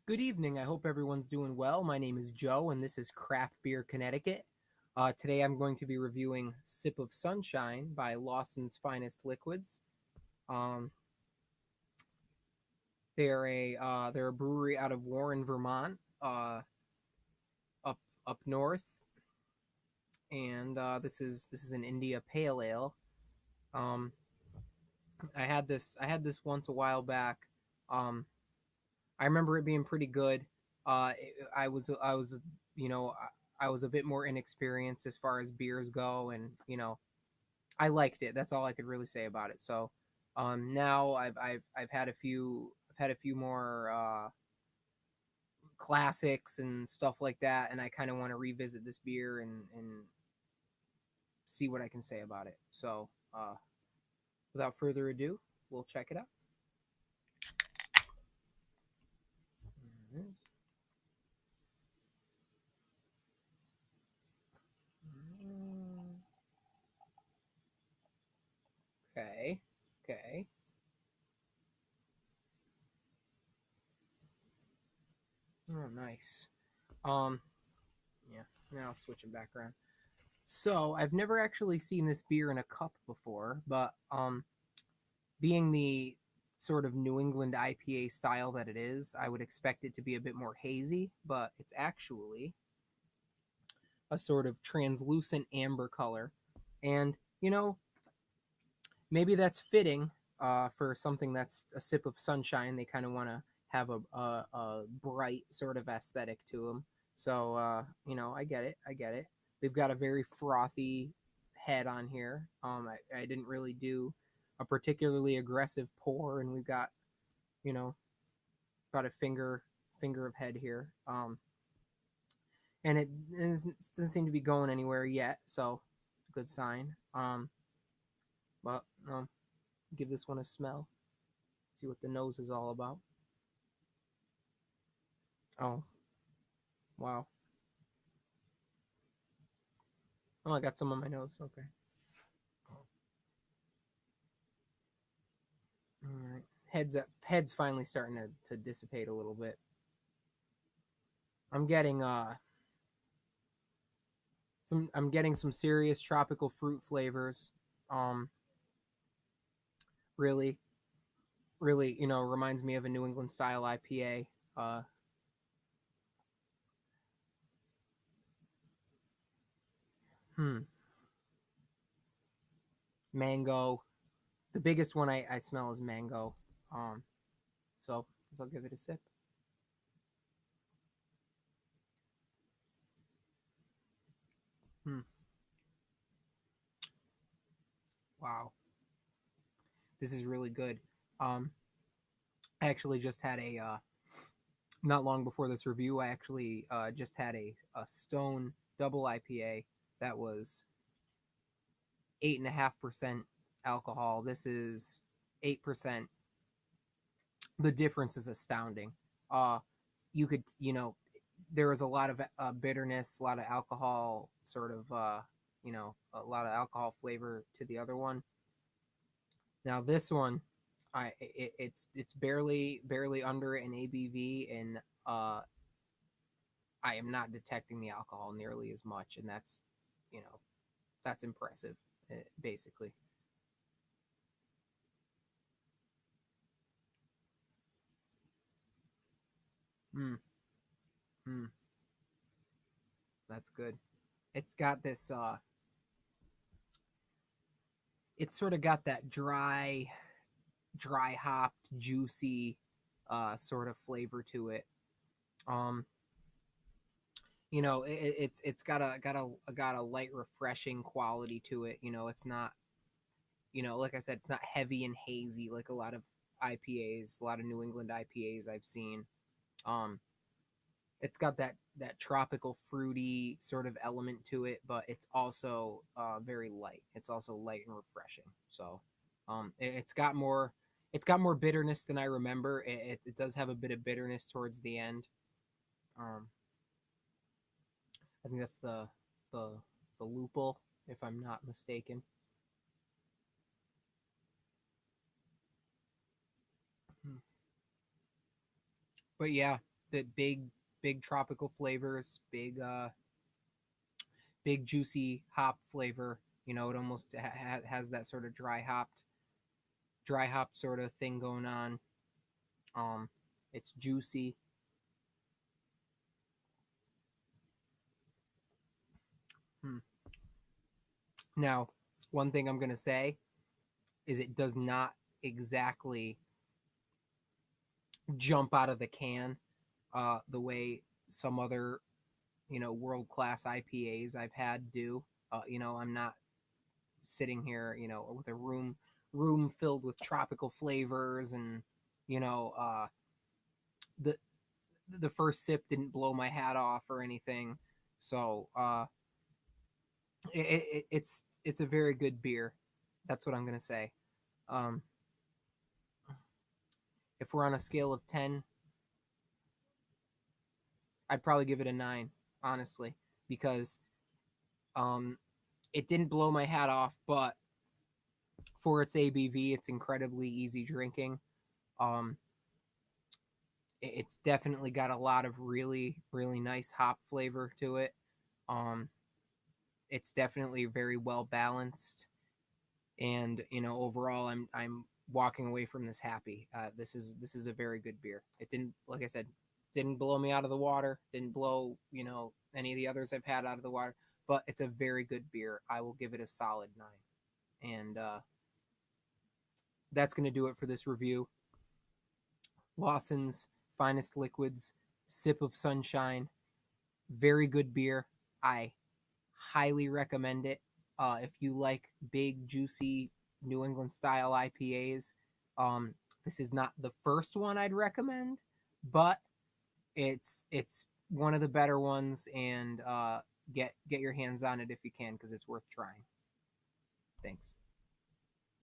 Good evening. I hope everyone's doing well. My name is Joe, and this is Craft Beer Connecticut. Today I'm going to be reviewing Sip of Sunshine by Lawson's Finest Liquids. Um, they're a brewery out of Warren, Vermont, up up north, and this is an India Pale Ale. Um, I had this once a while back. Um, I remember it being pretty good. I was you know I was a bit more inexperienced as far as beers go, and I liked it. That's all I could really say about it. So now I've had a few more classics and stuff like that, and I kind of want to revisit this beer and see what I can say about it. So without further ado, we'll check it out. Okay. Okay. Oh, nice. Um, yeah. Now switching background. So I've never actually seen this beer in a cup before, but being the sort of New England IPA style that it is, I would expect it to be a bit more hazy, but it's actually a sort of translucent amber color. And, maybe that's fitting for something that's a sip of sunshine. They kind of want to have a bright sort of aesthetic to them. So, I get it. I get it. They've got a very frothy head on here. I didn't really do a particularly aggressive pour, and we've got, you know, about a finger of head here. And doesn't seem to be going anywhere yet, so good sign. But give this one a smell. See what the nose is all about. Oh, wow. Oh, I got some on my nose. Okay. All right. Head's finally starting to dissipate a little bit. I'm getting some serious tropical fruit flavors. Um really really, reminds me of a New England style IPA. Uh hmm, mango. The biggest one I smell is mango. Um so I guess I'll give it a sip. Hmm. Wow. This is really good. Um I actually just had a not long before this review, I actually just had a Stone double IPA that was 8.5% alcohol. This is 8%. The difference is astounding. Uh, you could, there was a lot of bitterness, a lot of alcohol, sort of, a lot of alcohol flavor to the other one. Now this one, it's barely under an ABV, and I am not detecting the alcohol nearly as much, and you know, that's impressive, basically. Mm, mm, that's good. It's got this. It's sort of got that dry hopped, juicy, sort of flavor to it. Um, it's got a light, refreshing quality to it. It's not. Like I said, it's not heavy and hazy like a lot of IPAs, a lot of New England IPAs I've seen. Um, it's got that tropical fruity sort of element to it, but it's also very light. It's also light and refreshing. So it's got more bitterness than I remember. It does have a bit of bitterness towards the end. Um, I think that's the the lupul, if I'm not mistaken. Hmm. But yeah, the big tropical flavors, big juicy hop flavor. You know, it almost has that sort of dry hop sort of thing going on. Um, it's juicy. Hmm. Now, one thing I'm gonna say is it does not exactly jump out of the can the way some other world class IPAs I've had do. I'm not sitting here with a room filled with tropical flavors and you know the the first sip didn't blow my hat off or anything. So it's a very good beer. That's what I'm gonna say. Um, if we're on a scale of 10, I'd probably give it a 9, honestly, because um, it didn't blow my hat off, but for its ABV, it's incredibly easy drinking. Um, it's definitely got a lot of really nice hop flavor to it. Um, it's definitely very well balanced, and overall, I'm walking away from this happy. This is a very good beer. It didn't, like I said, didn't blow me out of the water. Didn't blow any of the others I've had out of the water, but it's a very good beer. I will give it a solid 9, and that's going to do it for this review. Lawson's Finest Liquids, Sip of Sunshine. Very good beer. I highly recommend it. If you like big, juicy New England style IPAs, this is not the first one I'd recommend, but it's one of the better ones, and get your hands on it if you can because it's worth trying. Thanks.